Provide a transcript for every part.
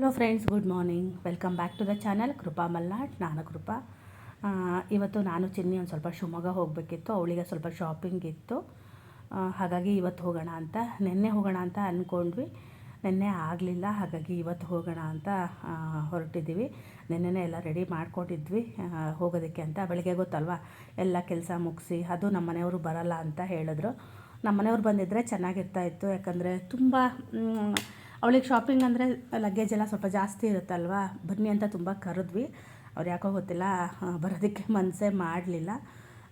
Hello friends, good morning. Welcome back to the channel Krupa Malnad. ನಾನು ಕೃಪಾ. ಇವತ್ತು ನಾನು ಚಿನ್ನಿ ಒಂದು ಸ್ವಲ್ಪ ಶಿವಮೊಗ್ಗ ಹೋಗಬೇಕಿತ್ತು. ಅವಳಿಗೆ ಸ್ವಲ್ಪ ಶಾಪಿಂಗ್ ಇತ್ತು. ಹಾಗಾಗಿ ಇವತ್ತು ಹೋಗೋಣ ಅಂತ, ನಿನ್ನೆ ಹೋಗೋಣ ಅಂತ ಅಂದ್ಕೊಂಡ್ವಿ. ನಿನ್ನೆ ಆಗಲಿಲ್ಲ, ಹಾಗಾಗಿ ಇವತ್ತು ಹೋಗೋಣ ಅಂತ ಹೊರಟಿದ್ದೀವಿ. ನಿನ್ನೆನೇ ಎಲ್ಲ ರೆಡಿ ಮಾಡ್ಕೊಂಡಿದ್ವಿ ಹೋಗೋದಕ್ಕೆ ಅಂತ. ಬೆಳಗ್ಗೆ ಗೊತ್ತಲ್ವ, ಎಲ್ಲ ಕೆಲಸ ಮುಗಿಸಿ, ಅದು ನಮ್ಮ ಮನೆಯವರು ಬರಲ್ಲ ಅಂತ ಹೇಳಿದ್ರು. ನಮ್ಮ ಮನೆಯವ್ರು ಬಂದಿದ್ದರೆ ಚೆನ್ನಾಗಿರ್ತಾಯಿತ್ತು. ಯಾಕಂದರೆ ತುಂಬ ಅವಳಿಗೆ ಶಾಪಿಂಗ್ ಅಂದರೆ ಲಗೇಜ್ ಎಲ್ಲ ಸ್ವಲ್ಪ ಜಾಸ್ತಿ ಇರುತ್ತಲ್ವ. ಬನ್ನಿ ಅಂತ ತುಂಬ ಕರೆದ್ವಿ. ಅವ್ರು ಯಾಕೋ ಗೊತ್ತಿಲ್ಲ, ಬರೋದಕ್ಕೆ ಮನಸ್ಸೇ ಮಾಡಲಿಲ್ಲ.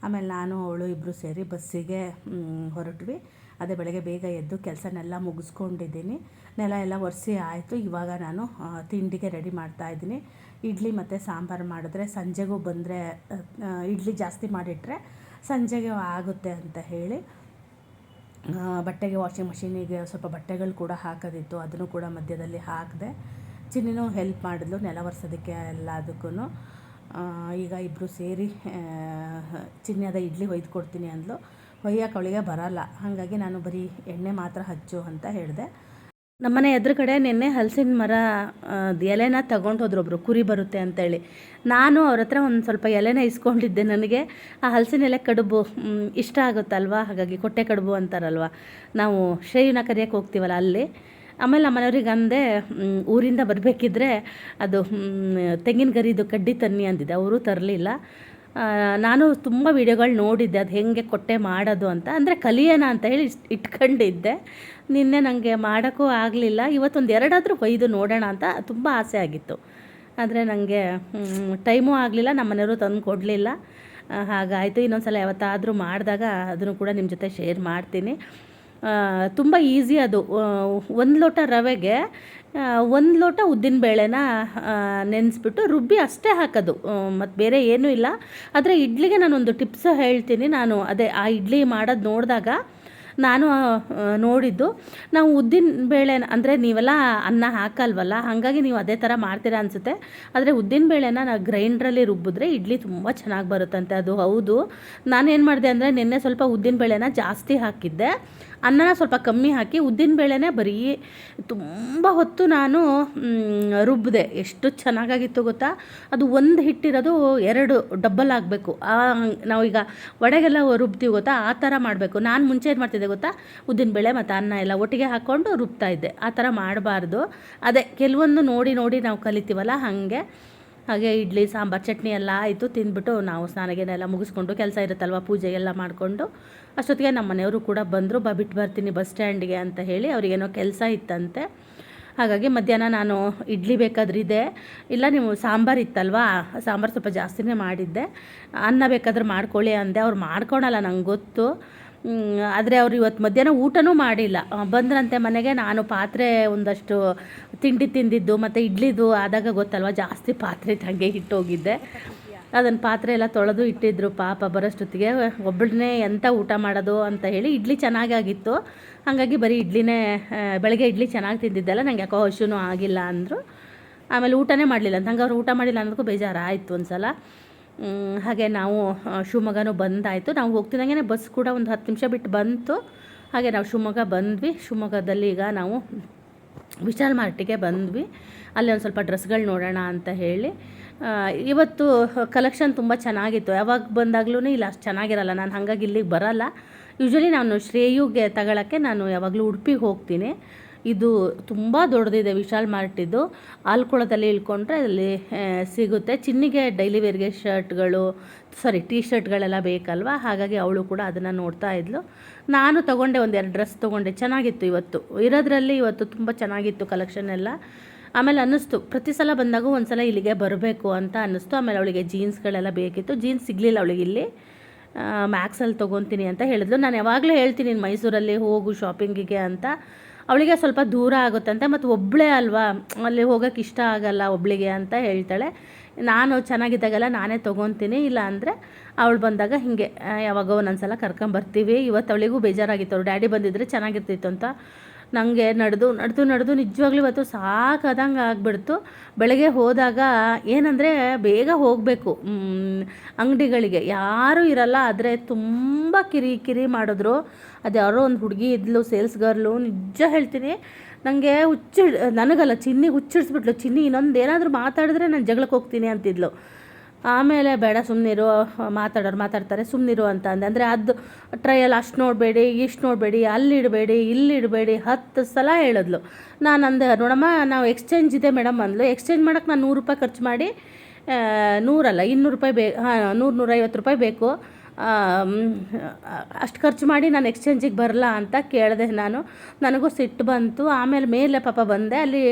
ಆಮೇಲೆ ನಾನು ಅವಳು ಇಬ್ಬರು ಸೇರಿ ಬಸ್ಸಿಗೆ ಹೊರಟ್ವಿ. ಅದೇ ಬೆಳಗ್ಗೆ ಬೇಗ ಎದ್ದು ಕೆಲಸನೆಲ್ಲ ಮುಗಿಸ್ಕೊಂಡಿದ್ದೀನಿ. ನೆಲ ಎಲ್ಲ ಒರೆಸಿ ಆಯಿತು. ಇವಾಗ ನಾನು ತಿಂಡಿಗೆ ರೆಡಿ ಮಾಡ್ತಾಯಿದ್ದೀನಿ. ಇಡ್ಲಿ ಮತ್ತು ಸಾಂಬಾರು ಮಾಡಿದ್ರೆ ಸಂಜೆಗೂ ಬಂದರೆ, ಇಡ್ಲಿ ಜಾಸ್ತಿ ಮಾಡಿಟ್ರೆ ಸಂಜೆಗೆ ಆಗುತ್ತೆ ಅಂತ ಹೇಳಿ ಬಟ್ಟೆಗೆ ವಾಷಿಂಗ್ ಮಷೀನಿಗೆ ಸ್ವಲ್ಪ ಬಟ್ಟೆಗಳು ಕೂಡ ಹಾಕೋದಿತ್ತು. ಅದನ್ನು ಕೂಡ ಮಧ್ಯದಲ್ಲಿ ಹಾಕಿದೆ. ಚಿನ್ನಿನೂ ಹೆಲ್ಪ್ ಮಾಡಿದ್ಲು ನೆಲ ಒರೆಸೋದಕ್ಕೆ ಎಲ್ಲದಕ್ಕೂ. ಈಗ ಇಬ್ಬರು ಸೇರಿ ಚಿನ್ನಿ ಅದ ಇಡ್ಲಿ ಹೊಯ್ದು ಕೊಡ್ತೀನಿ ಅಂದ್ಲು. ಹೊಯ್ಯಕ್ಕೆ ಅವಳಿಗೆ ಬರಲ್ಲ, ಹಾಗಾಗಿ ನಾನು ಬರೀ ಎಣ್ಣೆ ಮಾತ್ರ ಹಚ್ಚು ಅಂತ ಹೇಳಿದೆ. ನಮ್ಮನೆ ಎದುರುಗಡೆ ನಿನ್ನೆ ಹಲಸಿನ ಮರ ಎಲೆನ ತಗೊಂಡು ಹೋದ್ರು ಒಬ್ಬರು, ಕುರಿ ಬರುತ್ತೆ ಅಂತೇಳಿ. ನಾನು ಅವ್ರ ಹತ್ರ ಒಂದು ಸ್ವಲ್ಪ ಎಲೆನ ಇಸ್ಕೊಂಡಿದ್ದೆ. ನನಗೆ ಆ ಹಲಸಿನ ಎಲೆ ಕಡುಬು ಇಷ್ಟ ಆಗುತ್ತಲ್ವ, ಹಾಗಾಗಿ ಕೊಟ್ಟೆ ಕಡುಬು ಅಂತಾರಲ್ವ, ನಾವು ಶ್ರೇಯನ ಕರಿಯೋಕ್ಕೆ ಹೋಗ್ತೀವಲ್ಲ ಅಲ್ಲಿ. ಆಮೇಲೆ ನಮ್ಮ ಮನೆಯವ್ರಿಗೆ ಅಂದೆ, ಊರಿಂದ ಬರಬೇಕಿದ್ರೆ ಅದು ತೆಂಗಿನ ಗರಿದು ಕಡ್ಡಿ ತನ್ನಿ ಅಂದಿದ್ದೆ. ಅವರು ತರಲಿಲ್ಲ. ನಾನು ತುಂಬ ವೀಡಿಯೋಗಳು ನೋಡಿದ್ದೆ ಅದು ಹೇಗೆ ಕೊಟ್ಟೆ ಮಾಡೋದು ಅಂತ. ಅಂದರೆ ಕಲಿಯೋಣ ಅಂತ ಹೇಳಿ ಇಟ್ಕೊಂಡಿದ್ದೆ. ನಿನ್ನೆ ನನಗೆ ಮಾಡೋಕ್ಕೂ ಆಗಲಿಲ್ಲ. ಇವತ್ತೊಂದು ಎರಡಾದರೂ ಹೊಯ್ದು ನೋಡೋಣ ಅಂತ ತುಂಬ ಆಸೆ ಆಗಿತ್ತು. ಆದರೆ ನನಗೆ ಟೈಮೂ ಆಗಲಿಲ್ಲ, ನಮ್ಮ ಮನೆಯವರು ತಂದು ಕೊಡಲಿಲ್ಲ. ಹಾಗಾಯಿತು. ಇನ್ನೊಂದು ಸಲ ಯಾವತ್ತಾದರೂ ಮಾಡಿದಾಗ ಅದನ್ನು ಕೂಡ ನಿಮ್ಮ ಜೊತೆ ಶೇರ್ ಮಾಡ್ತೀನಿ. ತುಂಬ ಈಸಿ ಅದು. 1 ಲೋಟ ರವೆಗೆ 1 ಲೋಟ ಉದ್ದಿನಬೇಳೆನ ನೆನೆಸ್ಬಿಟ್ಟು ರುಬ್ಬಿ ಅಷ್ಟೇ ಹಾಕೋದು, ಮತ್ತು ಬೇರೆ ಏನೂ ಇಲ್ಲ. ಆದರೆ ಇಡ್ಲಿಗೆ ನಾನೊಂದು ಟಿಪ್ಸ್ ಹೇಳ್ತೀನಿ. ನಾನು ಅದೇ ಆ ಇಡ್ಲಿ ಮಾಡೋದು ನೋಡಿದಾಗ ನಾನು ನೋಡಿದ್ದು, ನಾವು ಉದ್ದಿನ ಬೇಳೆನ ಅಂದರೆ ನೀವೆಲ್ಲ ಅನ್ನ ಹಾಕಲ್ವಲ್ಲ, ಹಾಗಾಗಿ ನೀವು ಅದೇ ಥರ ಮಾಡ್ತೀರಾ ಅನಿಸುತ್ತೆ. ಆದರೆ ಉದ್ದಿನ ಬೇಳೆನ ನಾವು ಗ್ರೈಂಡ್ರಲ್ಲಿ ರುಬ್ಬಿದ್ರೆ ಇಡ್ಲಿ ತುಂಬ ಚೆನ್ನಾಗಿ ಬರುತ್ತಂತೆ. ಅದು ಹೌದು. ನಾನೇನು ಮಾಡಿದೆ ಅಂದರೆ ನಿನ್ನೆ ಸ್ವಲ್ಪ ಉದ್ದಿನ ಬೇಳೆನ ಜಾಸ್ತಿ ಹಾಕಿದ್ದೆ, ಅನ್ನನ ಸ್ವಲ್ಪ ಕಮ್ಮಿ ಹಾಕಿ ಉದ್ದಿನ ಬೇಳೆನೇ ಬರೀ ತುಂಬ ಹೊತ್ತು ನಾನು ರುಬ್ಬಿದೆ. ಎಷ್ಟು ಚೆನ್ನಾಗಾಗಿತ್ತು ಗೊತ್ತಾ. ಅದು ಒಂದು ಹಿಟ್ಟಿರೋದು 2 ಡಬ್ಬಲ್ ಆಗಬೇಕು. ನಾವೀಗ ವಡೆಗೆಲ್ಲ ರುಬ್ತೀವಿ ಗೊತ್ತಾ, ಆ ಥರ ಮಾಡಬೇಕು. ನಾನು ಮುಂಚೆ ಏನು ಮಾಡ್ತಿದ್ದೆ ಗೊತ್ತಾ, ಉದ್ದಿನಬೇಳೆ ಮತ್ತು ಅನ್ನ ಎಲ್ಲ ಒಟ್ಟಿಗೆ ಹಾಕ್ಕೊಂಡು ರುಬ್ತಾ ಇದ್ದೆ. ಆ ಥರ ಮಾಡಬಾರ್ದು. ಅದೇ ಕೆಲವೊಂದು ನೋಡಿ ನೋಡಿ ನಾವು ಕಲಿತೀವಲ್ಲ, ಹಾಗೆ ಇಡ್ಲಿ ಸಾಂಬಾರು ಚಟ್ನಿ ಎಲ್ಲ ಆಯಿತು. ತಿಂದ್ಬಿಟ್ಟು ನಾವು ಸ್ನಾನಗೇನೆಲ್ಲ ಮುಗಿಸ್ಕೊಂಡು, ಕೆಲಸ ಇರುತ್ತಲ್ವ, ಪೂಜೆ ಎಲ್ಲ ಮಾಡಿಕೊಂಡು ಅಷ್ಟೊತ್ತಿಗೆ ನಮ್ಮ ಮನೆಯವರು ಕೂಡ ಬಂದರು. ಬಿಟ್ಟು ಬರ್ತೀನಿ ಬಸ್ ಸ್ಟ್ಯಾಂಡಿಗೆ ಅಂತ ಹೇಳಿ. ಅವ್ರಿಗೇನೋ ಕೆಲಸ ಇತ್ತಂತೆ. ಹಾಗಾಗಿ ಮಧ್ಯಾಹ್ನ ನಾನು ಇಡ್ಲಿ ಬೇಕಾದ್ರೆ ಇದೆ, ಇಲ್ಲ ನೀವು ಸಾಂಬಾರು ಇತ್ತಲ್ವ, ಸಾಂಬಾರು ಸ್ವಲ್ಪ ಜಾಸ್ತಿನೇ ಮಾಡಿದ್ದೆ, ಅನ್ನ ಬೇಕಾದ್ರೆ ಮಾಡ್ಕೊಳ್ಳಿ ಅಂದೆ. ಅವ್ರು ಮಾಡ್ಕೊಳಲ್ಲ, ನಂಗೆ ಗೊತ್ತು. ಆದರೆ ಅವ್ರು ಇವತ್ತು ಮಧ್ಯಾಹ್ನ ಊಟನೂ ಮಾಡಿಲ್ಲ. ಬಂದ್ರಂತೆ ಮನೆಗೆ. ನಾನು ಪಾತ್ರೆ ಒಂದಷ್ಟು ತಿಂಡಿ ತಿಂದಿದ್ದು ಮತ್ತು ಇಡ್ಲಿದು ಆದಾಗ ಗೊತ್ತಲ್ವ, ಜಾಸ್ತಿ ಪಾತ್ರೆ ಹಾಗೆ ಇಟ್ಟೋಗಿದ್ದೆ. ಅದನ್ನು ಪಾತ್ರೆ ಎಲ್ಲ ತೊಳೆದು ಇಟ್ಟಿದ್ರು ಪಾಪ. ಬರೋಷ್ಟೊತ್ತಿಗೆ ಒಬ್ಬಳನ್ನೇ ಎಂಥ ಊಟ ಮಾಡೋದು ಅಂತ ಹೇಳಿ ಇಡ್ಲಿ ಚೆನ್ನಾಗಾಗಿತ್ತು. ಹಾಗಾಗಿ ಬರೀ ಇಡ್ಲಿನೇ, ಬೆಳಗ್ಗೆ ಇಡ್ಲಿ ಚೆನ್ನಾಗಿ ತಿಂದಿದ್ದೆಲ್ಲ, ನಂಗೆ ಯಾಕೋ ಹಶುನೂ ಆಗಿಲ್ಲ ಅಂದರು. ಆಮೇಲೆ ಊಟನೇ ಮಾಡಲಿಲ್ಲ ಅಂತ. ಹಂಗೆ ಅವ್ರು ಊಟ ಮಾಡಿಲ್ಲ ಅನ್ನೋದಕ್ಕೂ ಬೇಜಾರಾಯಿತು ಒಂದು ಸಲ. ಹಾಗೆ ನಾವು ಶಿವಮೊಗ್ಗನೂ ಬಂದಾಯಿತು. ನಾವು ಹೋಗ್ತಿದ್ದಂಗೆ ಬಸ್ ಕೂಡ ಒಂದು 10 ನಿಮಿಷ ಬಿಟ್ಟು ಬಂತು. ಹಾಗೆ ನಾವು ಶಿವಮೊಗ್ಗ ಬಂದ್ವಿ. ಶಿವಮೊಗ್ಗದಲ್ಲಿ ಈಗ ನಾವು ವಿಶಾಲ್ ಮಾರ್ಟಿಗೆ ಬಂದ್ವಿ. ಅಲ್ಲಿ ಒಂದು ಸ್ವಲ್ಪ ಡ್ರೆಸ್ಗಳು ನೋಡೋಣ ಅಂತ ಹೇಳಿ. ಇವತ್ತು ಕಲೆಕ್ಷನ್ ತುಂಬ ಚೆನ್ನಾಗಿತ್ತು. ಯಾವಾಗ ಬಂದಾಗ್ಲೂ ಇಲ್ಲ ಅಷ್ಟು ಚೆನ್ನಾಗಿರಲ್ಲ. ನಾನು ಹಾಗಾಗಿ ಇಲ್ಲಿಗೆ ಬರಲ್ಲ. ಯೂಶ್ವಲಿ ನಾನು ಶ್ರೇಯುಗೆ ತಗೊಳ್ಳೋಕ್ಕೆ ನಾನು ಯಾವಾಗಲೂ ಉಡುಪಿಗೆ ಹೋಗ್ತೀನಿ. ಇದು ತುಂಬ ದೊಡ್ಡದಿದೆ ವಿಶಾಲ್ ಮಾರ್ಟಿದ್ದು. ಆಲ್ಕೊಳದಲ್ಲಿ ಇಳ್ಕೊಂಡ್ರೆ ಅಲ್ಲಿ ಸಿಗುತ್ತೆ. ಚಿನ್ನಿಗೆ ಡೈಲಿ ವೇರ್ಗೆ ಟೀ ಶರ್ಟ್ಗಳೆಲ್ಲ ಬೇಕಲ್ವ, ಹಾಗಾಗಿ ಅವಳು ಕೂಡ ಅದನ್ನು ನೋಡ್ತಾ ಇದ್ಲು. ನಾನು ತೊಗೊಂಡೆ, 1-2 ಡ್ರೆಸ್ ತೊಗೊಂಡೆ. ಚೆನ್ನಾಗಿತ್ತು ಇವತ್ತು ಇರೋದ್ರಲ್ಲಿ. ಇವತ್ತು ತುಂಬ ಚೆನ್ನಾಗಿತ್ತು ಕಲೆಕ್ಷನ್ ಎಲ್ಲ. ಆಮೇಲೆ ಅನ್ನಿಸ್ತು ಪ್ರತಿ ಸಲ ಬಂದಾಗೂ ಒಂದು ಸಲ ಇಲ್ಲಿಗೆ ಬರಬೇಕು ಅಂತ ಅನ್ನಿಸ್ತು. ಆಮೇಲೆ ಅವಳಿಗೆ ಜೀನ್ಸ್ಗಳೆಲ್ಲ ಬೇಕಿತ್ತು. ಜೀನ್ಸ್ ಸಿಗಲಿಲ್ಲ ಅವಳಿಗೆ. ಇಲ್ಲಿ ಮ್ಯಾಕ್ಸಲ್ಲಿ ತೊಗೊತೀನಿ ಅಂತ ಹೇಳಿದ್ಲು. ನಾನು ಯಾವಾಗಲೂ ಹೇಳ್ತೀನಿ ಮೈಸೂರಲ್ಲಿ ಹೋಗು ಶಾಪಿಂಗಿಗೆ ಅಂತ. ಅವಳಿಗೆ ಸ್ವಲ್ಪ ದೂರ ಆಗುತ್ತಂತೆ, ಮತ್ತು ಒಬ್ಬಳೇ ಅಲ್ವಾ, ಅಲ್ಲಿ ಹೋಗೋಕ್ಕೆ ಇಷ್ಟ ಆಗಲ್ಲ ಒಬ್ಬಳಿಗೆ ಅಂತ ಹೇಳ್ತಾಳೆ. ನಾನು ಚೆನ್ನಾಗಿದ್ದಾಗೆಲ್ಲ ನಾನೇ ತೊಗೊತೀನಿ, ಇಲ್ಲ ಅಂದರೆ ಅವಳು ಬಂದಾಗ ಹೀಗೆ ಯಾವಾಗೋ ಒಂದೊಂದು ಸಲ ಕರ್ಕೊಂಬರ್ತೀವಿ. ಇವತ್ತು ಅವಳಿಗೂ ಬೇಜಾರಾಗಿತ್ತು, ಅವ್ರು ಡ್ಯಾಡಿ ಬಂದಿದ್ದರೆ ಚೆನ್ನಾಗಿರ್ತಿತ್ತು ಅಂತ. ನನಗೆ ನಡೆದು ನಿಜವಾಗ್ಲೂ ಇವತ್ತು ಸಾಕಾದಂಗೆ ಆಗಿಬಿಡ್ತು. ಬೆಳಗ್ಗೆ ಹೋದಾಗ ಏನಂದರೆ ಬೇಗ ಹೋಗಬೇಕು ಅಂಗಡಿಗಳಿಗೆ, ಯಾರೂ ಇರಲ್ಲ. ಆದರೆ ತುಂಬ ಕಿರಿ ಮಾಡಿದ್ರು. ಅದು ಯಾರೋ ಒಂದು ಹುಡುಗಿ ಇದ್ಲು, ಸೇಲ್ಸ್ ಗರ್ಲು. ನಿಜ ಹೇಳ್ತೀನಿ, ನನಗೆ ನನಗಲ್ಲ ಚಿನ್ನಿಗೆ ಹುಚ್ಚಿಡಿಸ್ಬಿಟ್ಲು. ಚಿನ್ನಿ ಇನ್ನೊಂದು ಏನಾದರೂ ಮಾತಾಡಿದ್ರೆ ನಾನು ಜಗಳಕ್ಕೆ ಹೋಗ್ತೀನಿ ಅಂತಿದ್ಲು. ಆಮೇಲೆ ಬೇಡ ಸುಮ್ಮನಿರು, ಮಾತಾಡೋರು ಮಾತಾಡ್ತಾರೆ ಸುಮ್ಮನಿರು ಅಂತ ಅಂದೆ. ಅಂದರೆ ಅದು ಟ್ರಯಲ್ ಅಷ್ಟು ನೋಡಬೇಡಿ, ಇಷ್ಟು ನೋಡಬೇಡಿ, ಅಲ್ಲಿಡಬೇಡಿ, ಇಲ್ಲಿಡಬೇಡಿ 10 ಸಲ ಹೇಳಿದ್ಲು. ನಾನು ಅಂದೆ, ನೋಡಮ್ಮ ನಾವು ಎಕ್ಸ್ಚೇಂಜ್ ಇದೆ ಮೇಡಮ್ ಅಂದ್ಲು. ಎಕ್ಸ್ಚೇಂಜ್ ಮಾಡೋಕ್ಕೆ ನಾನು 100 ರೂಪಾಯಿ ಖರ್ಚು ಮಾಡಿ, 100 ಅಲ್ಲ 200 ರೂಪಾಯಿ 100-150 ರೂಪಾಯಿ ಬೇಕು, ಅಷ್ಟು ಖರ್ಚು ಮಾಡಿ ನಾನು ಎಕ್ಸ್ಚೇಂಜಿಗೆ ಬರಲ್ಲ ಅಂತ ಕೇಳಿದೆ ನಾನು. ನನಗೂ ಸಿಟ್ಟು ಬಂತು. ಆಮೇಲೆ ಮೇಲೆ ಪಾಪ ಬಂದೆ, ಅಲ್ಲಿ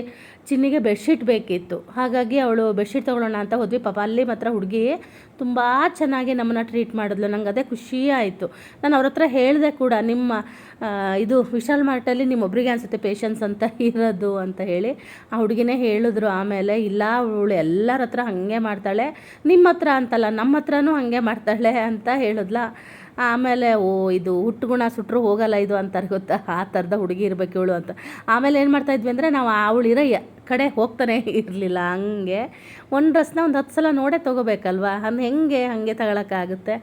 ಚಿನ್ನಿಗೆ ಬೆಡ್ಶೀಟ್ ಬೇಕಿತ್ತು. ಹಾಗಾಗಿ ಅವಳು ಬೆಡ್ಶೀಟ್ ತೊಗೊಳ್ಳೋಣ ಅಂತ ಹೋದ್ವಿ. ಪಾಪ ಅಲ್ಲಿ ಮಾತ್ರ ಹುಡುಗಿ ತುಂಬ ಚೆನ್ನಾಗಿ ನಮ್ಮನ್ನು ಟ್ರೀಟ್ ಮಾಡಿದ್ಲು. ನಂಗೆ ಅದೇ ಖುಷಿ ಆಯಿತು. ನಾನು ಅವ್ರ ಹತ್ರ ಹೇಳಿದೆ ಕೂಡ, ನಿಮ್ಮ ಇದು ವಿಶಾಲ್ ಮಾರ್ಟಲ್ಲಿ ನಿಮ್ಮೊಬ್ಬರಿಗೆ ಅನಿಸುತ್ತೆ ಪೇಷನ್ಸ್ ಅಂತ ಇರೋದು ಅಂತ ಹೇಳಿ. ಆ ಹುಡುಗಿನೇ ಹೇಳಿದ್ರು ಆಮೇಲೆ, ಇಲ್ಲ ಅವಳು ಎಲ್ಲರ ಹತ್ರ ಹಾಗೆ ಮಾಡ್ತಾಳೆ, ನಿಮ್ಮ ಹತ್ರ ಅಂತಲ್ಲ ನಮ್ಮ ಹತ್ರನೂ ಹಾಗೆ ಮಾಡ್ತಾಳೆ ಅಂತ ಹೇಳಿದ್ಲ. ಆಮೇಲೆ ಇದು ಹುಟ್ಟುಗುಣ ಸುಟ್ಟರು ಹೋಗಲ್ಲ ಇದು ಅಂತಾರೆ ಗೊತ್ತಾ, ಆ ಥರದ ಹುಡುಗಿ ಇರಬೇಕು ಇವಳು ಅಂತ. ಆಮೇಲೆ ಏನು ಮಾಡ್ತಾಯಿದ್ವಿ ಅಂದರೆ, ನಾವು ಅವಳಿರೋ ಕಡೆ ಹೋಗ್ತಾನೆ ಇರಲಿಲ್ಲ. ಹಂಗೆ ಒಂದು ಡ್ರೆಸ್ನ ಒಂದು 10 ಸಲ ನೋಡೇ ತೊಗೋಬೇಕಲ್ವ, ಹಾಗೆ ತಗೊಳಕ್ಕಾಗುತ್ತೆ.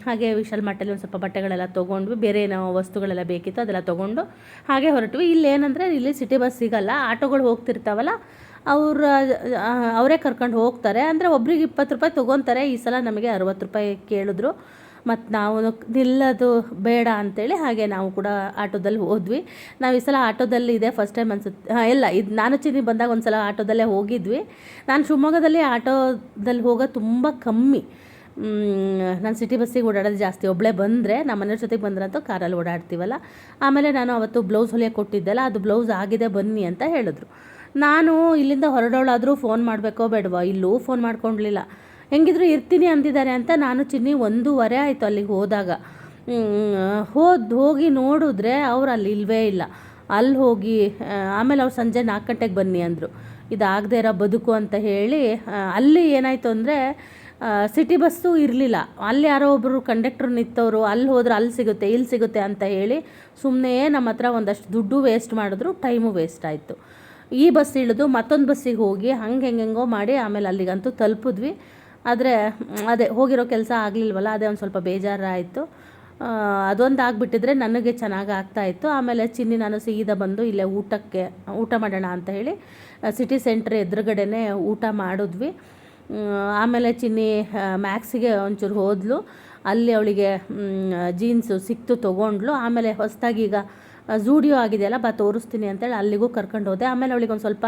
ಹಾಗೆ ವಿಶಾಲ್ ಮಾರ್ಟಲ್ಲಿ ಒಂದು ಸ್ವಲ್ಪ ಬಟ್ಟೆಗಳೆಲ್ಲ ತೊಗೊಂಡ್ವಿ, ಬೇರೆ ಏನೋ ವಸ್ತುಗಳೆಲ್ಲ ಬೇಕಿತ್ತು ಅದೆಲ್ಲ ತೊಗೊಂಡು ಹಾಗೆ ಹೊರಟ್ವಿ. ಇಲ್ಲೇನಂದರೆ ಇಲ್ಲಿ ಸಿಟಿ ಬಸ್ ಸಿಗಲ್ಲ, ಆಟೋಗಳು ಹೋಗ್ತಿರ್ತಾವಲ್ಲ ಅವರೇ ಕರ್ಕೊಂಡು ಹೋಗ್ತಾರೆ. ಅಂದರೆ ಒಬ್ರಿಗೆ 20 ರೂಪಾಯಿ ತೊಗೊತಾರೆ. ಈ ಸಲ ನಮಗೆ 60 ರೂಪಾಯಿ ಕೇಳಿದ್ರು. ಮತ್ತು ನಾವು ನಿಲ್ಲೋದು ಬೇಡ ಅಂಥೇಳಿ ಹಾಗೆ ನಾವು ಕೂಡ ಆಟೋದಲ್ಲಿ ಹೋದ್ವಿ. ನಾವು ಈ ಸಲ ಆಟೋದಲ್ಲಿ ಇದೆ ಫಸ್ಟ್ ಟೈಮ್ ಅನಿಸುತ್ತೆ. ಎಲ್ಲ ಇದು ನಾನು ಚಿನ್ನಿ ಬಂದಾಗ ಒಂದು ಸಲ ಆಟೋದಲ್ಲೇ ಹೋಗಿದ್ವಿ. ನಾನು ಶಿವಮೊಗ್ಗದಲ್ಲಿ ಆಟೋದಲ್ಲಿ ಹೋಗೋದು ತುಂಬ ಕಮ್ಮಿ. ನಾನು ಸಿಟಿ ಬಸ್ಸಿಗೆ ಓಡಾಡೋದು ಜಾಸ್ತಿ. ಒಬ್ಬಳೇ ಬಂದರೆ ನಮ್ಮ ಮನೆಯವ್ರ ಜೊತೆಗೆ ಬಂದ್ರಂತೂ ಕಾರಲ್ಲಿ ಓಡಾಡ್ತೀವಲ್ಲ. ಆಮೇಲೆ ನಾನು ಅವತ್ತು ಬ್ಲೌಸ್ ಹೊಲಿಯೋಕ್ಕೆ ಕೊಟ್ಟಿದ್ದೆಲ್ಲ, ಅದು ಬ್ಲೌಸ್ ಆಗಿದೆ ಬನ್ನಿ ಅಂತ ಹೇಳಿದ್ರು. ನಾನು ಇಲ್ಲಿಂದ ಹೊರಡೋಳಾದರೂ ಫೋನ್ ಮಾಡಬೇಕೋ ಬೇಡವಾ, ಇಲ್ಲೂ ಫೋನ್ ಮಾಡ್ಕೊಳ್ಲಿಲ್ಲ. ಹೆಂಗಿದ್ರು ಇರ್ತೀನಿ ಅಂದಿದ್ದಾರೆ ಅಂತ ನಾನು ಚಿನ್ನಿ 1:30 ಆಯಿತು ಅಲ್ಲಿಗೆ ಹೋದಾಗ. ಹೋಗಿ ನೋಡಿದ್ರೆ ಅವ್ರು ಅಲ್ಲಿ ಇಲ್ಲವೇ ಇಲ್ಲ. ಅಲ್ಲಿ ಹೋಗಿ ಆಮೇಲೆ ಅವ್ರು ಸಂಜೆ 4 ಗಂಟೆಗೆ ಬನ್ನಿ ಅಂದರು. ಇದಾಗದೇ ಇರೋ ಬದುಕು ಅಂತ ಹೇಳಿ ಅಲ್ಲಿ ಏನಾಯಿತು ಅಂದರೆ, ಸಿಟಿ ಬಸ್ಸು ಇರಲಿಲ್ಲ. ಅಲ್ಲಿ ಯಾರೋ ಒಬ್ಬರು ಕಂಡಕ್ಟ್ರು ನಿಂತವರು, ಅಲ್ಲಿ ಹೋದ್ರೆ ಅಲ್ಲಿ ಸಿಗುತ್ತೆ ಇಲ್ಲಿ ಸಿಗುತ್ತೆ ಅಂತ ಹೇಳಿ ಸುಮ್ಮನೆ ನಮ್ಮ ಹತ್ರ ಒಂದಷ್ಟು ದುಡ್ಡು ವೇಸ್ಟ್ ಮಾಡಿದ್ರು, ಟೈಮು ವೇಸ್ಟ್ ಆಯಿತು. ಈ ಬಸ್ ಇಳಿದು ಮತ್ತೊಂದು ಬಸ್ಸಿಗೆ ಹೋಗಿ ಹೆಂಗೆಂಗೋ ಮಾಡಿ ಆಮೇಲೆ ಅಲ್ಲಿಗಂತೂ ತಲುಪಿದ್ವಿ. ಆದರೆ ಅದೇ ಹೋಗಿರೋ ಕೆಲಸ ಆಗಲಿಲ್ವಲ್ಲ, ಅದೇ ಒಂದು ಸ್ವಲ್ಪ ಬೇಜಾರಾಯಿತು. ಅದೊಂದು ಆಗಿಬಿಟ್ಟಿದ್ರೆ ನನಗೆ ಚೆನ್ನಾಗಿ ಆಗ್ತಾಯಿತ್ತು. ಆಮೇಲೆ ಚಿನ್ನಿ ನಾನು ಸೀದಾ ಬಂದು ಇಲ್ಲೇ ಊಟ ಮಾಡೋಣ ಅಂತ ಹೇಳಿ ಸಿಟಿ ಸೆಂಟ್ರ್ ಎದುರುಗಡೆನೇ ಊಟ ಮಾಡಿದ್ವಿ. ಆಮೇಲೆ ಚಿನ್ನಿ ಮ್ಯಾಕ್ಸಿಗೆ ಒಂಚೂರು ಹೋದ್ಲು. ಅಲ್ಲಿ ಅವಳಿಗೆ ಜೀನ್ಸು ಸಿಕ್ತು, ತೊಗೊಂಡ್ಲು. ಆಮೇಲೆ ಹೊಸದಾಗಿ ಈಗ ಝೂಡಿಯೋ ಆಗಿದೆಯಲ್ಲ, ತೋರಿಸ್ತೀನಿ ಅಂತೇಳಿ ಅಲ್ಲಿಗೂ ಕರ್ಕೊಂಡು ಹೋದೆ. ಆಮೇಲೆ ಅವಳಿಗೆ ಒಂದು ಸ್ವಲ್ಪ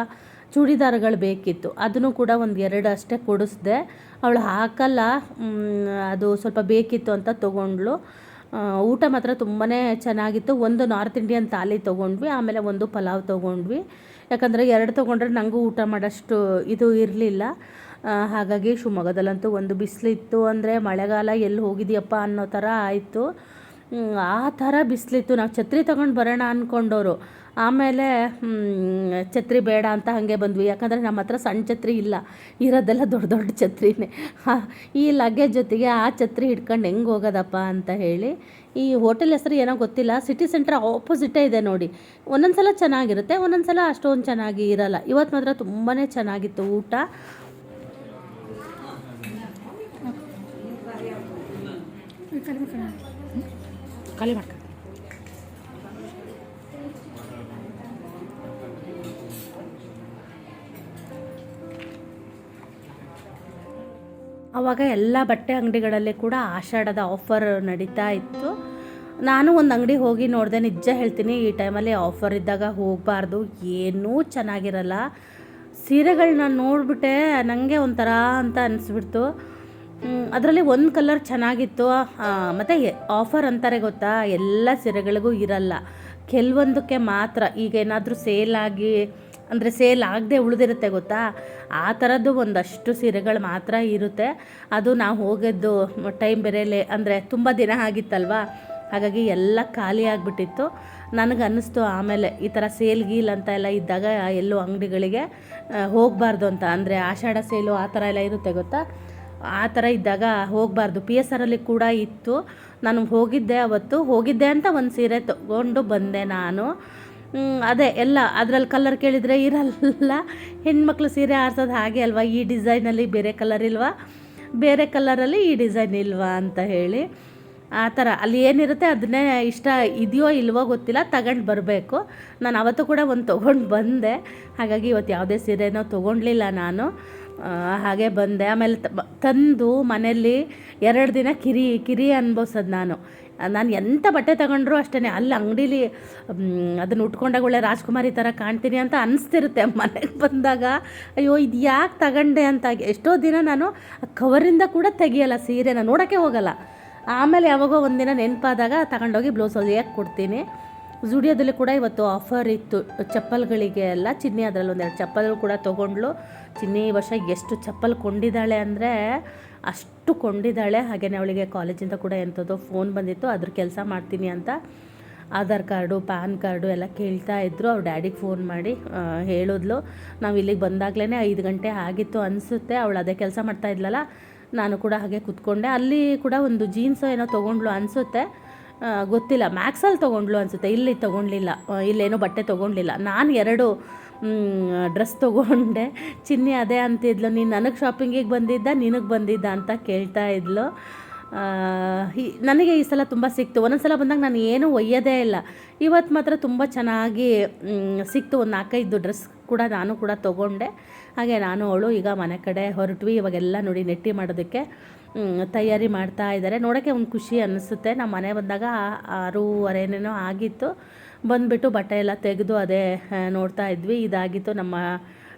ಚೂಡಿದಾರಗಳು ಬೇಕಿತ್ತು, ಅದನ್ನು ಕೂಡ 1-2 ಅಷ್ಟೇ ಕೊಡಿಸ್ದೆ. ಅವಳು ಹಾಕಲ್ಲ, ಅದು ಸ್ವಲ್ಪ ಬೇಕಿತ್ತು ಅಂತ ತೊಗೊಂಡ್ಳು. ಊಟ ಮಾತ್ರ ತುಂಬಾ ಚೆನ್ನಾಗಿತ್ತು. ಒಂದು ನಾರ್ತ್ ಇಂಡಿಯನ್ ಥಾಲಿ ತೊಗೊಂಡ್ವಿ, ಆಮೇಲೆ ಒಂದು ಪಲಾವ್ ತೊಗೊಂಡ್ವಿ. ಯಾಕಂದರೆ 2 ತೊಗೊಂಡ್ರೆ ನನಗೂ ಊಟ ಮಾಡೋಷ್ಟು ಇದು ಇರಲಿಲ್ಲ. ಹಾಗಾಗಿ ಶಿವಮೊಗ್ಗದಲ್ಲಂತೂ ಒಂದು ಬಿಸಿಲಿತ್ತು, ಅಂದರೆ ಮಳೆಗಾಲ ಎಲ್ಲಿ ಹೋಗಿದೆಯಪ್ಪ ಅನ್ನೋ ಥರ ಆಯಿತು. ಆ ಥರ ಬಿಸಿಲಿತ್ತು. ನಾವು ಛತ್ರಿ ತೊಗೊಂಡು ಬರೋಣ ಅಂದ್ಕೊಂಡವರು, ಆಮೇಲೆ ಛತ್ರಿ ಬೇಡ ಅಂತ ಹಾಗೆ ಬಂದ್ವಿ. ಯಾಕಂದರೆ ನಮ್ಮ ಹತ್ರ ಸಣ್ಣ ಛತ್ರಿ ಇಲ್ಲ, ಇರೋದೆಲ್ಲ ದೊಡ್ಡ ಛತ್ರಿನೇ. ಈ ಲಗೇಜ್ ಜೊತೆಗೆ ಆ ಛತ್ರಿ ಹಿಡ್ಕೊಂಡು ಹೆಂಗೆ ಹೋಗೋದಪ್ಪ ಅಂತ ಹೇಳಿ. ಈ ಹೋಟೆಲ್ ಹೆಸರು ಏನೋ ಗೊತ್ತಿಲ್ಲ, ಸಿಟಿ ಸೆಂಟ್ರ್ ಆಪೋಸಿಟೇ ಇದೆ ನೋಡಿ. ಒಂದೊಂದು ಸಲ ಚೆನ್ನಾಗಿರುತ್ತೆ, ಒಂದೊಂದು ಸಲ ಅಷ್ಟೊಂದು ಚೆನ್ನಾಗಿ ಇರಲ್ಲ. ಇವತ್ತು ಮಾತ್ರ ತುಂಬಾ ಚೆನ್ನಾಗಿತ್ತು ಊಟ. ಖಾಲಿ ಮಾಡ್ಕ. ಆವಾಗ ಎಲ್ಲ ಬಟ್ಟೆ ಅಂಗಡಿಗಳಲ್ಲಿ ಕೂಡ ಆಷಾಢದ ಆಫರ್ ನಡೀತಾ ಇತ್ತು. ನಾನು ಒಂದು ಅಂಗಡಿ ಹೋಗಿ ನೋಡಿದೆ. ನಿಜ ಹೇಳ್ತೀನಿ, ಈ ಟೈಮಲ್ಲಿ ಆಫರ್ ಇದ್ದಾಗ ಹೋಗಬಾರ್ದು, ಏನೂ ಚೆನ್ನಾಗಿರಲ್ಲ. ಸೀರೆಗಳನ್ನ ನೋಡಿಬಿಟ್ಟೆ ನನಗೆ ಒಂಥರ ಅಂತ ಅನಿಸ್ಬಿಡ್ತು. ಅದರಲ್ಲಿ ಒಂದು ಕಲರ್ ಚೆನ್ನಾಗಿತ್ತು. ಮತ್ತು ಆಫರ್ ಅಂತಾರೆ ಗೊತ್ತಾ, ಎಲ್ಲ ಸೀರೆಗಳಿಗೂ ಇರಲ್ಲ, ಕೆಲವೊಂದಕ್ಕೆ ಮಾತ್ರ. ಈಗ ಏನಾದರೂ ಸೇಲಾಗಿ, ಅಂದರೆ ಸೇಲ್ ಆಗದೆ ಉಳಿದಿರುತ್ತೆ ಗೊತ್ತಾ, ಆ ಥರದ್ದು ಒಂದಷ್ಟು ಸೀರೆಗಳು ಮಾತ್ರ ಇರುತ್ತೆ. ಅದು ನಾವು ಹೋಗಿದ್ದು ಟೈಮ್ ಬೇರೆ ಅಂದರೆ ತುಂಬ ದಿನ ಆಗಿತ್ತಲ್ವ, ಹಾಗಾಗಿ ಎಲ್ಲ ಖಾಲಿ ಆಗಿಬಿಟ್ಟಿತ್ತು. ನನಗೆ ಅನ್ನಿಸ್ತು ಆಮೇಲೆ ಈ ಥರ ಸೇಲ್ ಗೀಲ್ ಅಂತ ಎಲ್ಲ ಇದ್ದಾಗ ಎಲ್ಲೋ ಅಂಗಡಿಗಳಿಗೆ ಹೋಗಬಾರ್ದು ಅಂತ. ಅಂದರೆ ಆಷಾಢ ಸೇಲು ಆ ಥರ ಎಲ್ಲ ಇರುತ್ತೆ ಗೊತ್ತಾ, ಆ ಥರ ಇದ್ದಾಗ ಹೋಗಬಾರ್ದು. ಪಿ ಎಸ್ ಆರಲ್ಲಿ ಕೂಡ ಇತ್ತು. ನಾನು ಹೋಗಿದ್ದೆ ಅವತ್ತು. ಹೋಗಿದ್ದೆ ಅಂತ ಒಂದು ಸೀರೆ ತೊಗೊಂಡು ಬಂದೆ ನಾನು. ಅದೇ ಎಲ್ಲ ಅದರಲ್ಲಿ ಕಲರ್ ಕೇಳಿದರೆ ಇರಲ್ಲ. ಹೆಣ್ಮಕ್ಳು ಸೀರೆ ಆರಿಸೋದು ಹಾಗೆ ಅಲ್ವಾ, ಈ ಡಿಸೈನಲ್ಲಿ ಬೇರೆ ಕಲರ್ ಇಲ್ವಾ, ಬೇರೆ ಕಲರಲ್ಲಿ ಈ ಡಿಸೈನ್ ಇಲ್ವಾ ಅಂತ ಹೇಳಿ ಆ ಥರ ಅಲ್ಲಿ ಏನಿರುತ್ತೆ ಅದನ್ನೇ ಇಷ್ಟ ಇದೆಯೋ ಇಲ್ವೋ ಗೊತ್ತಿಲ್ಲ, ತಗೊಂಡು ಬರಬೇಕು. ನಾನು ಅವತ್ತು ಕೂಡ ಒಂದು ತೊಗೊಂಡು ಬಂದೆ. ಹಾಗಾಗಿ ಇವತ್ತು ಯಾವುದೇ ಸೀರೆನೋ ತೊಗೊಂಡ್ಲಿಲ್ಲ ನಾನು. ಹಾಗೆ ಬಂದೆ. ಆಮೇಲೆ ತಂದು ಮನೆಯಲ್ಲಿ 2 ದಿನ ಕಿರಿ ಅನ್ಭವ್ಸೋದು ನಾನು ಎಂಥ ಬಟ್ಟೆ ತಗೊಂಡ್ರು ಅಷ್ಟೇ. ಅಲ್ಲಿ ಅಂಗಡೀಲಿ ಅದನ್ನು ಉಟ್ಕೊಂಡಾಗ ಒಳ್ಳೆ ರಾಜ್ಕುಮಾರಿ ಥರ ಕಾಣ್ತೀನಿ ಅಂತ ಅನಿಸ್ತಿರುತ್ತೆ. ಮನೆಗೆ ಬಂದಾಗ ಅಯ್ಯೋ ಇದು ಯಾಕೆ ತಗೊಂಡೆ ಅಂತ. ಎಷ್ಟೋ ದಿನ ನಾನು ಕವರಿಂದ ಕೂಡ ತೆಗಿಯಲ್ಲ ಸೀರೆನ, ನೋಡೋಕ್ಕೆ ಹೋಗಲ್ಲ. ಆಮೇಲೆ ಯಾವಾಗೋ ಒಂದಿನ ನೆನಪಾದಾಗ ತಗೊಂಡೋಗಿ ಬ್ಲೌಸ್ ಹೊಲಿಯಕ್ಕೆ ಕೊಡ್ತೀನಿ. ಝುಡಿಯೋದಲ್ಲಿ ಕೂಡ ಇವತ್ತು ಆಫರ್ ಇತ್ತು ಚಪ್ಪಲ್ಗಳಿಗೆ ಎಲ್ಲ. ಚಿನ್ನಿ ಅದರಲ್ಲಿ 1-2 ಚಪ್ಪಲ್ ಕೂಡ ತೊಗೊಂಡ್ಳು. ಚಿನ್ನಿ ಈ ವರ್ಷ ಎಷ್ಟು ಚಪ್ಪಲ್ ಕೊಂಡಿದ್ದಾಳೆ ಅಂದರೆ ಅಷ್ಟು ಕೊಂಡಿದ್ದಾಳೆ. ಹಾಗೆಯೇ ಅವಳಿಗೆ ಕಾಲೇಜಿಂದ ಕೂಡ ಎಂಥದ್ದೋ ಫೋನ್ ಬಂದಿತ್ತು, ಅದ್ರ ಕೆಲಸ ಮಾಡ್ತೀನಿ ಅಂತ ಆಧಾರ್ ಕಾರ್ಡು ಪ್ಯಾನ್ ಕಾರ್ಡು ಎಲ್ಲ ಕೇಳ್ತಾಯಿದ್ರು. ಅವ್ರ ಡ್ಯಾಡಿಗೆ ಫೋನ್ ಮಾಡಿ ಹೇಳಿದ್ಲು. ನಾವು ಇಲ್ಲಿಗೆ ಬಂದಾಗಲೇ 5 ಗಂಟೆ ಆಗಿತ್ತು ಅನಿಸುತ್ತೆ. ಅವಳು ಅದೇ ಕೆಲಸ ಮಾಡ್ತಾಯಿದ್ಲಲ್ಲ, ನಾನು ಕೂಡ ಹಾಗೆ ಕೂತ್ಕೊಂಡೆ. ಅಲ್ಲಿ ಕೂಡ ಒಂದು ಜೀನ್ಸೋ ಏನೋ ತೊಗೊಂಡ್ಲು ಅನಿಸುತ್ತೆ, ಗೊತ್ತಿಲ್ಲ. ಮ್ಯಾಕ್ಸಲ್ಲಿ ತೊಗೊಂಡ್ಲು ಅನಿಸುತ್ತೆ, ಇಲ್ಲಿ ತೊಗೊಂಡ್ಲಿಲ್ಲ, ಇಲ್ಲೇನೋ ಬಟ್ಟೆ ತೊಗೊಂಡ್ಲಿಲ್ಲ. ನಾನು 2 ಡ್ರೆಸ್ ತೊಗೊಂಡೆ. ಚಿನ್ನಿ ಅದೇ ಅಂತಿದ್ಲು, ನೀನು ನನಗೆ ಶಾಪಿಂಗಿಗೆ ಬಂದಿದ್ದ ನಿನಗೆ ಬಂದಿದ್ದ ಅಂತ ಕೇಳ್ತಾ ಇದ್ಲು. ನನಗೆ ಈ ಸಲ ತುಂಬ ಸಿಕ್ತು. ಒಂದೊಂದು ಸಲ ಬಂದಾಗ ನಾನು ಏನೂ ಒಯ್ಯೋದೇ ಇಲ್ಲ. ಇವತ್ತು ಮಾತ್ರ ತುಂಬ ಚೆನ್ನಾಗಿ ಸಿಕ್ತು. ಒಂದು 4-5 ಡ್ರೆಸ್ ಕೂಡ ನಾನು ಕೂಡ ತೊಗೊಂಡೆ. ಹಾಗೆ ನಾನು ಅವಳು ಈಗ ಮನೆ ಕಡೆ ಹೊರಟ್ವಿ. ಇವಾಗೆಲ್ಲ ನೋಡಿ ನೆಟ್ಟಿ ಮಾಡೋದಕ್ಕೆ ತಯಾರಿ ಮಾಡ್ತಾ ಇದ್ದಾರೆ. ನೋಡೋಕ್ಕೆ ಒಂದು ಖುಷಿ ಅನ್ನಿಸುತ್ತೆ. ನಮ್ಮ ಮನೆ ಬಂದಾಗ 6:30 ಆಗಿತ್ತು. ಬಂದುಬಿಟ್ಟು ಬಟ್ಟೆ ಎಲ್ಲ ತೆಗೆದು ಅದೇ ನೋಡ್ತಾ ಇದ್ವಿ. ಇದಾಗಿತ್ತು ನಮ್ಮ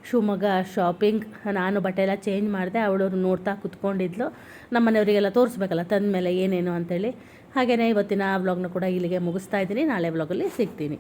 ಶಿವಮೊಗ್ಗ ಶಾಪಿಂಗ್. ನಾನು ಬಟ್ಟೆ ಎಲ್ಲ ಚೇಂಜ್ ಮಾಡಿದೆ, ಅವಳು ನೋಡ್ತಾ ಕೂತ್ಕೊಂಡಿದ್ಲು. ನಮ್ಮ ಮನೆಯವರಿಗೆಲ್ಲ ತೋರಿಸ್ಬೇಕಲ್ಲ ತಂದ ಮೇಲೆ ಏನೇನು ಅಂತೇಳಿ. ಹಾಗೆಯೇ ಇವತ್ತಿನ ವ್ಲಾಗ್ನ ಕೂಡ ಇಲ್ಲಿಗೆ ಮುಗಿಸ್ತಾ ಇದ್ದೀನಿ. ನಾಳೆ ವ್ಲಾಗಲ್ಲಿ ಸಿಗ್ತೀನಿ.